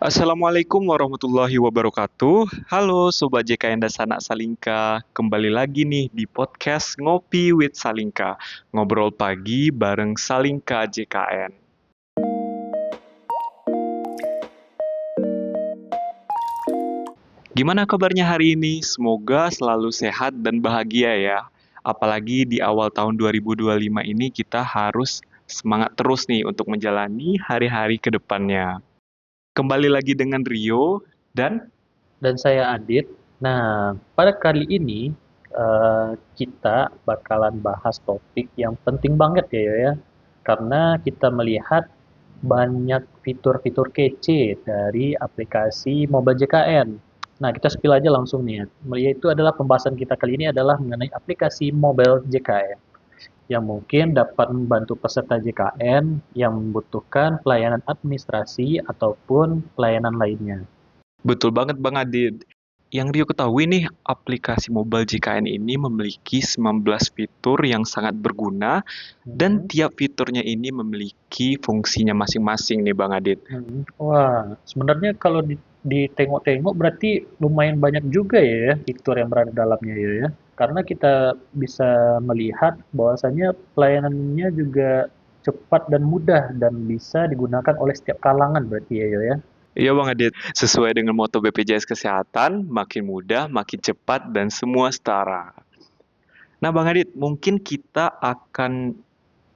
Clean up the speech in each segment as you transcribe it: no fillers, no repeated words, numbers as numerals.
Assalamualaikum warahmatullahi wabarakatuh. Halo Sobat JKN dan Sanak Salingka. Kembali lagi nih di podcast Ngopi with Salingka. Ngobrol pagi bareng Salingka JKN. Gimana kabarnya hari ini? Semoga selalu sehat dan bahagia ya. Apalagi di awal tahun 2025 ini kita harus semangat terus nih untuk menjalani hari-hari ke depannya. Kembali lagi dengan Rio dan Dan saya Adit. Nah, pada kali ini kita bakalan bahas topik yang penting banget ya, karena kita melihat banyak fitur-fitur kece dari aplikasi Mobile JKN. Nah, kita spill aja langsung nih ya. Yaitu adalah pembahasan kita kali ini adalah mengenai aplikasi Mobile JKN yang mungkin dapat membantu peserta JKN yang membutuhkan pelayanan administrasi ataupun pelayanan lainnya. betul banget Bang Adit. Yang Rio ketahui nih, aplikasi mobile JKN ini memiliki 19 fitur yang sangat berguna dan Mhm. tiap fiturnya ini memiliki fungsinya masing-masing nih Bang Adit. Wah, sebenarnya kalau ditengok-tengok berarti lumayan banyak juga ya fitur yang berada dalamnya ya. Karena kita bisa melihat bahwasanya pelayanannya juga cepat dan mudah dan bisa digunakan oleh setiap kalangan berarti ya. Iya Bang Adit, sesuai dengan moto BPJS Kesehatan, makin mudah, makin cepat, dan semua setara. Nah Bang Adit, mungkin kita akan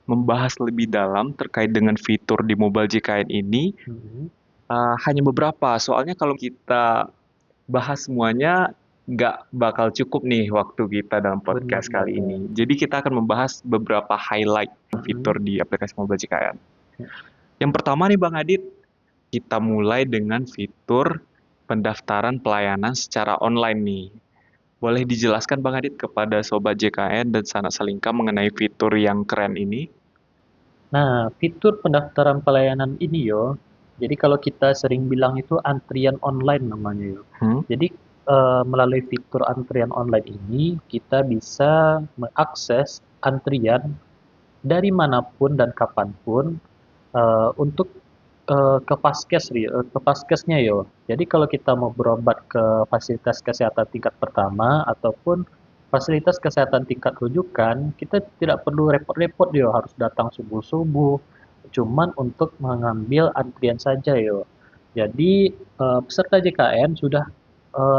membahas lebih dalam terkait dengan fitur di mobile JKN ini. Mhm. Hanya beberapa, soalnya kalau kita bahas semuanya nggak bakal cukup nih waktu kita dalam Benar podcast kali banget. ini. Jadi kita akan membahas beberapa highlight Mhm. fitur di aplikasi mobile JKN. Yang pertama nih Bang Adit, kita mulai dengan fitur pendaftaran pelayanan secara online nih. Boleh dijelaskan Bang Adit kepada Sobat JKN dan Sanak Salingka mengenai fitur yang keren ini? Nah, fitur pendaftaran pelayanan ini jadi kalau kita sering bilang itu antrian online namanya Hmm? Jadi melalui fitur antrian online ini kita bisa mengakses antrian dari manapun dan kapanpun untuk ke ke paskesnya Jadi kalau kita mau berobat ke fasilitas kesehatan tingkat pertama ataupun fasilitas kesehatan tingkat rujukan, kita tidak perlu repot-repot harus datang subuh-subuh, cuman untuk mengambil antrian saja Jadi peserta JKN sudah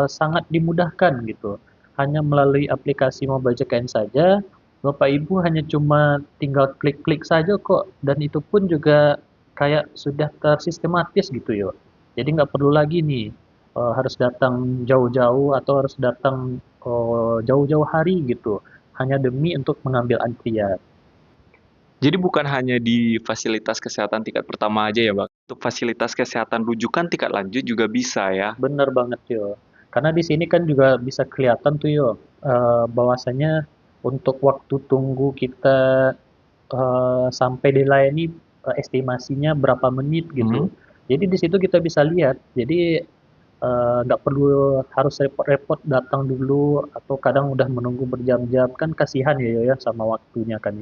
sangat dimudahkan gitu. Hanya melalui aplikasi mobile JKN saja, Bapak Ibu hanya cuma tinggal klik-klik saja kok, dan itu pun juga kayak sudah tersistematis gitu Jadi nggak perlu lagi nih harus datang jauh-jauh atau harus datang jauh-jauh hari gitu, hanya demi untuk mengambil antrian. Jadi bukan hanya di fasilitas kesehatan tingkat pertama aja ya Bang. Untuk fasilitas kesehatan rujukan tingkat lanjut juga bisa ya. Bener banget Karena di sini kan juga bisa kelihatan tuh bahwasanya untuk waktu tunggu kita sampai dilayani estimasinya berapa menit gitu. Hmm? Jadi di situ kita bisa lihat. Jadi nggak perlu harus repot-repot datang dulu atau kadang udah menunggu berjam-jam kan kasihan ya sama waktunya kan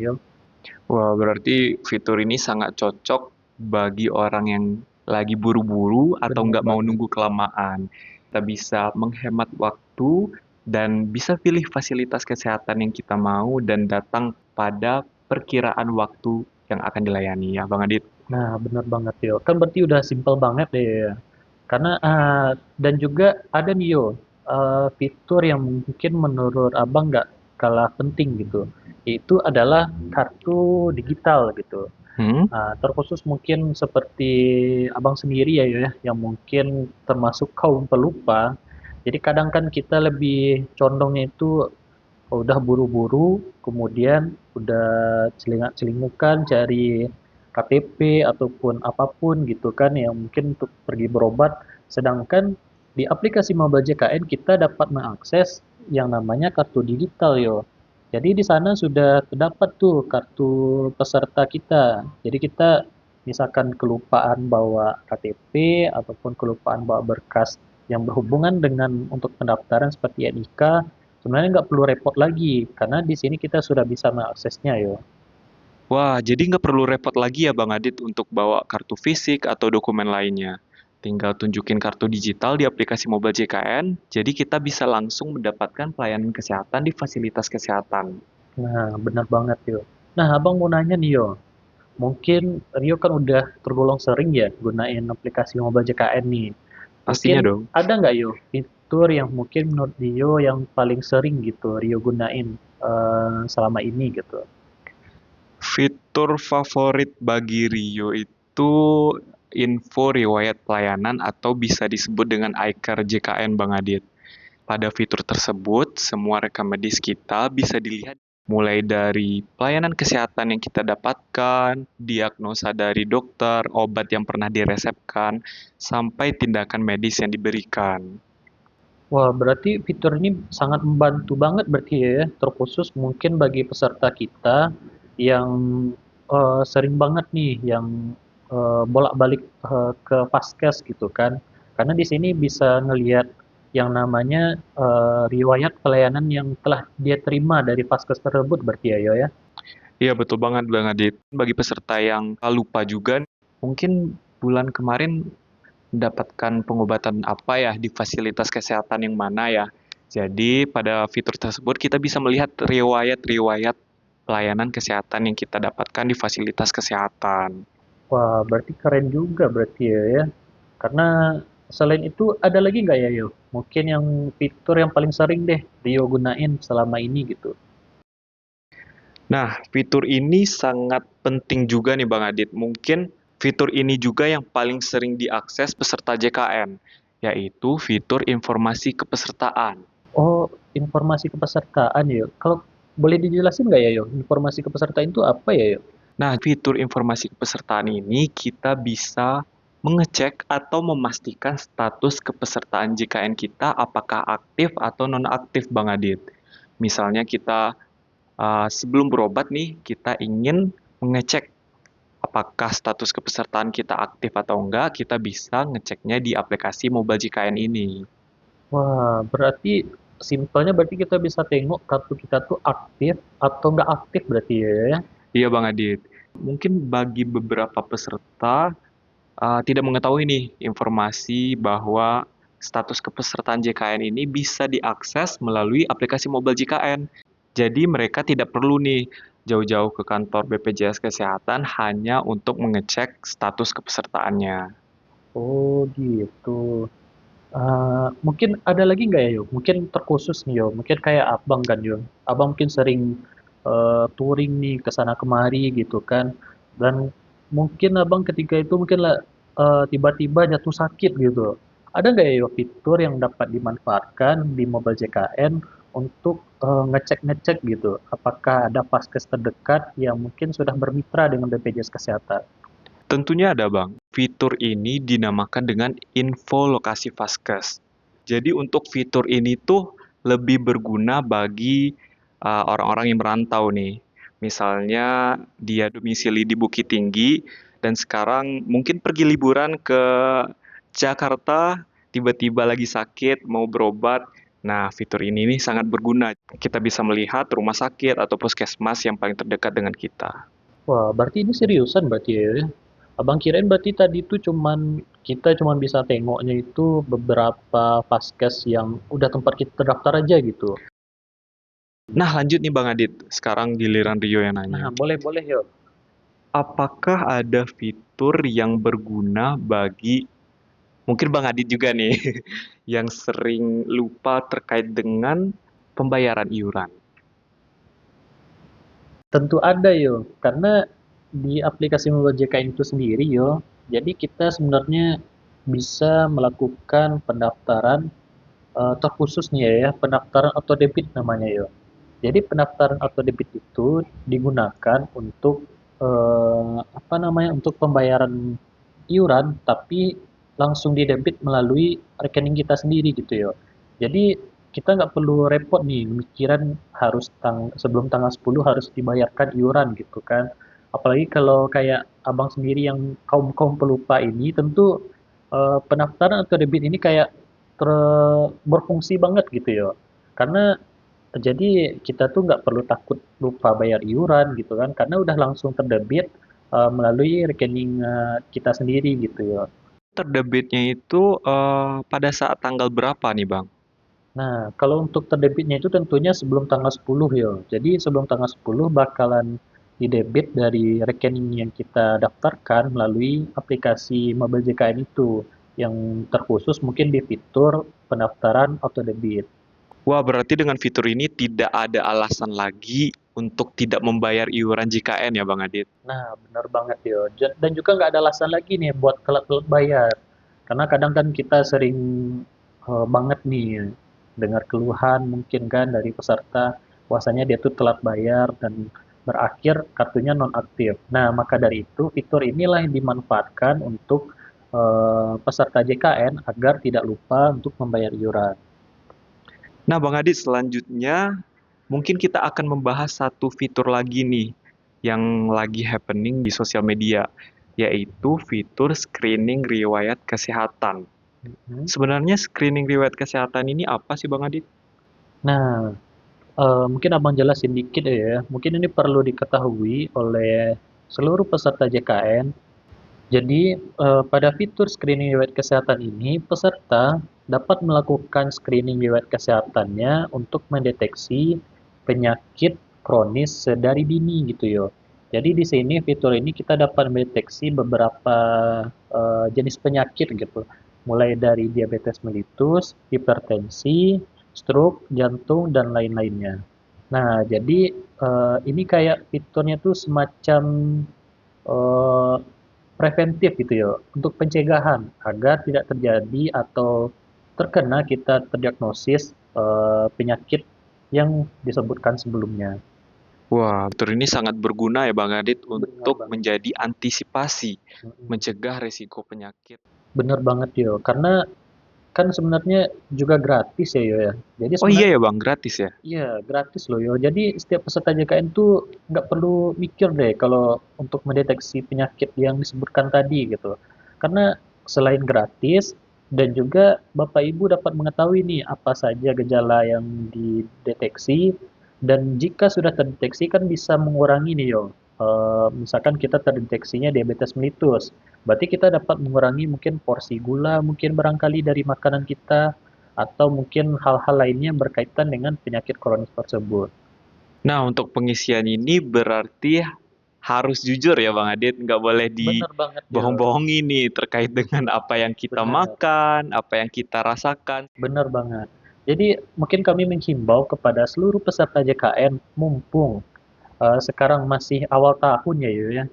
Wah, berarti fitur ini sangat cocok bagi orang yang lagi buru-buru atau Bener nggak mau banget. nunggu kelamaan. Kita bisa menghemat waktu dan bisa pilih fasilitas kesehatan yang kita mau dan datang pada perkiraan waktu yang akan dilayani ya, Bang Adit. Nah, bener banget Kan berarti udah simple banget deh Karena dan juga ada nih fitur yang mungkin menurut Abang nggak kalah penting gitu. Yaitu adalah kartu digital gitu. Hmm? Terkhusus mungkin seperti Abang sendiri yang mungkin termasuk kaum pelupa. Jadi kadang kan kita lebih condongnya itu udah buru-buru, kemudian udah celingak-celingukan cari KTP ataupun apapun gitu kan yang mungkin untuk pergi berobat. Sedangkan di aplikasi Mobile JKN kita dapat mengakses yang namanya kartu digital Jadi di sana sudah terdapat tuh kartu peserta kita. Jadi kita misalkan kelupaan bawa KTP ataupun kelupaan bawa berkas yang berhubungan dengan untuk pendaftaran seperti NIK, sebenarnya nggak perlu repot lagi karena di sini kita sudah bisa mengaksesnya Wah, jadi nggak perlu repot lagi ya Bang Adit untuk bawa kartu fisik atau dokumen lainnya. Tinggal tunjukin kartu digital di aplikasi Mobile JKN, jadi kita bisa langsung mendapatkan pelayanan kesehatan di fasilitas kesehatan. Nah, benar banget yo. Nah, abang mau nanya nih yo. Mungkin Rio kan udah tergolong sering ya gunain aplikasi Mobile JKN nih. Mungkin Pastinya dong. ada nggak yo fitur yang mungkin menurut Rio yang paling sering gitu Rio gunain selama ini gitu? Fitur favorit bagi Rio itu info riwayat pelayanan atau bisa disebut dengan iCare JKN Bang Adit. Pada fitur tersebut, semua rekam medis kita bisa dilihat mulai dari pelayanan kesehatan yang kita dapatkan, diagnosa dari dokter, obat yang pernah diresepkan, sampai tindakan medis yang diberikan. Wah, berarti fitur ini sangat membantu banget berarti ya, terkhusus mungkin bagi peserta kita yang sering banget nih yang bolak-balik ke Vaskes gitu kan. Karena di sini bisa ngelihat yang namanya riwayat pelayanan yang telah dia terima dari Vaskes tersebut berarti ya, Yo ya. Iya, betul banget Bang Adit. Bagi peserta yang lupa juga, mungkin bulan kemarin mendapatkan pengobatan apa ya di fasilitas kesehatan yang mana ya. Jadi pada fitur tersebut kita bisa melihat riwayat-riwayat pelayanan kesehatan yang kita dapatkan di fasilitas kesehatan. Wah, berarti keren juga berarti ya. Karena selain itu ada lagi nggak ya Yo? Mungkin yang fitur yang paling sering deh Rio gunain selama ini gitu. Nah, fitur ini sangat penting juga nih Bang Adit. Mungkin fitur ini juga yang paling sering diakses peserta JKN, yaitu fitur informasi kepesertaan. Oh, informasi kepesertaan ya. Kalau boleh dijelasin nggak ya Yo? Informasi kepesertaan itu apa ya Yo? Nah, fitur informasi kepesertaan ini kita bisa mengecek atau memastikan status kepesertaan JKN kita apakah aktif atau nonaktif Bang Adit. Misalnya kita sebelum berobat nih, kita ingin mengecek apakah status kepesertaan kita aktif atau enggak, kita bisa ngeceknya di aplikasi Mobile JKN ini. Wah, berarti simpelnya berarti kita bisa tengok kartu kita tuh aktif atau nggak aktif berarti ya. Iya Bang Adit. Mungkin bagi beberapa peserta tidak mengetahui nih informasi bahwa status kepesertaan JKN ini bisa diakses melalui aplikasi Mobile JKN. Jadi mereka tidak perlu nih jauh-jauh ke kantor BPJS Kesehatan hanya untuk mengecek status kepesertaannya. Oh gitu. Mungkin ada lagi nggak ya Yo? Mungkin terkhusus nih Yo. Mungkin kayak abang kan Yo. Abang mungkin sering touring nih ke sana kemari gitu kan. Dan mungkin abang ketika itu mungkin lah tiba-tiba jatuh sakit gitu. Ada nggak ya Yo fitur yang dapat dimanfaatkan di Mobile JKN untuk ngecek-ngecek gitu. Apakah ada vaskes terdekat yang mungkin sudah bermitra dengan BPJS Kesehatan? Tentunya ada Bang. Fitur ini dinamakan dengan info lokasi Vaskes. Jadi untuk fitur ini tuh lebih berguna bagi orang-orang yang merantau nih. Misalnya dia domisili di Bukit Tinggi dan sekarang mungkin pergi liburan ke Jakarta, tiba-tiba lagi sakit, mau berobat. Nah, fitur ini nih sangat berguna. Kita bisa melihat rumah sakit atau puskesmas yang paling terdekat dengan kita. Wah, berarti ini seriusan berarti ya. Abang kirain berarti tadi itu kita cuman bisa tengoknya itu beberapa vaskes yang udah tempat kita terdaftar aja gitu. Nah, lanjut nih Bang Adit. Sekarang giliran Rio yang nanya. Nah, boleh-boleh yuk. Apakah ada fitur yang berguna bagi mungkin Bang Adit juga nih yang sering lupa terkait dengan pembayaran iuran? Tentu ada yo, karena di aplikasi Mobile JKN itu sendiri yo, jadi kita sebenarnya bisa melakukan pendaftaran terkhusus nih ya, pendaftaran auto debit namanya yo. Jadi pendaftaran auto debit itu digunakan untuk apa namanya untuk pembayaran iuran tapi langsung didebit melalui rekening kita sendiri gitu ya. Jadi kita nggak perlu repot nih mikiran harus sebelum tanggal 10 harus dibayarkan iuran gitu kan. Apalagi kalau kayak abang sendiri yang kaum-kaum pelupa ini tentu pendaftaran atau debit ini kayak berfungsi banget gitu ya. Karena jadi kita tuh nggak perlu takut lupa bayar iuran gitu kan, karena udah langsung terdebit melalui rekening kita sendiri gitu ya. Terbitnya itu pada saat tanggal berapa nih, Bang? Nah, kalau untuk terdebitnya itu tentunya sebelum tanggal 10 ya. Jadi sebelum tanggal 10 bakalan didebit dari rekening yang kita daftarkan melalui aplikasi Mobile JKN itu yang terkhusus mungkin di fitur pendaftaran auto debit. Wah, berarti dengan fitur ini tidak ada alasan lagi untuk tidak membayar iuran JKN ya, Bang Adit? Nah, benar banget ya. Dan juga nggak ada alasan lagi nih buat telat-telat bayar. Karena kadang kan kita sering banget nih dengar keluhan mungkin kan dari peserta bahwasanya dia tuh telat bayar dan berakhir kartunya nonaktif. Nah, maka dari itu fitur inilah yang dimanfaatkan untuk peserta JKN agar tidak lupa untuk membayar iuran. Nah, Bang Adit, selanjutnya mungkin kita akan membahas satu fitur lagi nih yang lagi happening di sosial media, yaitu fitur screening riwayat kesehatan. Mhm. Sebenarnya screening riwayat kesehatan ini apa sih, Bang Adit? Nah, mungkin Abang jelasin dikit ya. Mungkin ini perlu diketahui oleh seluruh peserta JKN. Jadi, pada fitur screening riwayat kesehatan ini, peserta dapat melakukan screening riwayat kesehatannya untuk mendeteksi penyakit kronis sedari dini gitu ya. Jadi di sini fitur ini kita dapat mendeteksi beberapa jenis penyakit gitu, mulai dari diabetes mellitus, hipertensi, stroke, jantung, dan lain-lainnya. Nah, jadi ini kayak fiturnya tuh semacam eh, preventif gitu ya, untuk pencegahan agar tidak terjadi atau terkena kita terdiagnosis penyakit yang disebutkan sebelumnya. Wah, fitur ini sangat berguna ya, Bang Adit, Benar untuk banget. menjadi antisipasi, Mm-mm. mencegah risiko penyakit. Benar banget yo, karena kan sebenarnya juga gratis ya yo ya. Jadi Oh iya sebenarnya ya, Bang, gratis ya? iya gratis loh yo. Jadi setiap peserta JKN tuh nggak perlu mikir deh kalau untuk mendeteksi penyakit yang disebutkan tadi gitu. Karena selain gratis dan juga Bapak Ibu dapat mengetahui nih apa saja gejala yang dideteksi dan jika sudah terdeteksi kan bisa mengurangi nih yo. Misalkan kita terdeteksinya diabetes mellitus, berarti kita dapat mengurangi mungkin porsi gula mungkin barangkali dari makanan kita atau mungkin hal-hal lainnya yang berkaitan dengan penyakit kronis tersebut. Nah, untuk pengisian ini berarti harus jujur ya Bang Adit, nggak boleh Bener banget ya, dibohong-bohongi nih terkait dengan apa yang kita benar, makan, apa yang kita rasakan. benar banget. Jadi mungkin kami menghimbau kepada seluruh peserta JKN mumpung sekarang masih awal tahun ya Yu, ya.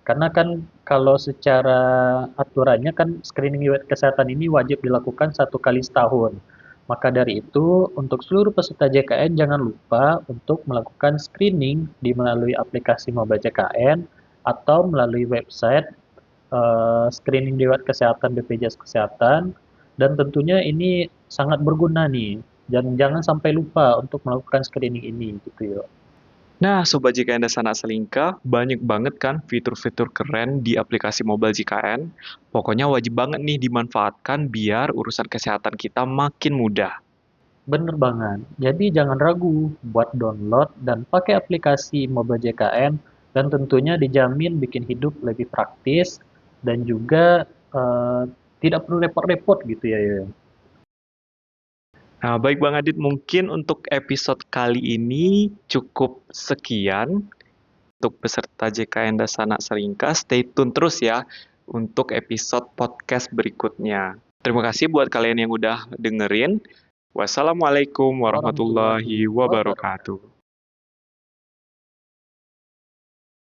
Karena kan kalau secara aturannya kan screening riwayat kesehatan ini wajib dilakukan 1 kali setahun. Maka dari itu, untuk seluruh peserta JKN jangan lupa untuk melakukan screening di melalui aplikasi Mobile JKN atau melalui website screening riwayat kesehatan BPJS Kesehatan dan tentunya ini sangat berguna nih. Dan jangan sampai lupa untuk melakukan screening ini gitu ya. Nah, Sobat JKN dan Sanak Selingkah, banyak banget kan fitur-fitur keren di aplikasi mobile JKN. Pokoknya wajib banget nih dimanfaatkan biar urusan kesehatan kita makin mudah. Bener banget. Jadi jangan ragu buat download dan pakai aplikasi Mobile JKN dan tentunya dijamin bikin hidup lebih praktis dan juga tidak perlu repot-repot gitu ya. Ya. Nah, baik Bang Adit, mungkin untuk episode kali ini cukup sekian. Untuk peserta JKN dan Sanak Selingkah, stay tune terus ya untuk episode podcast berikutnya. Terima kasih buat kalian yang udah dengerin. Wassalamualaikum Warahmatullahi warahmatullahi wabarakatuh. wabarakatuh.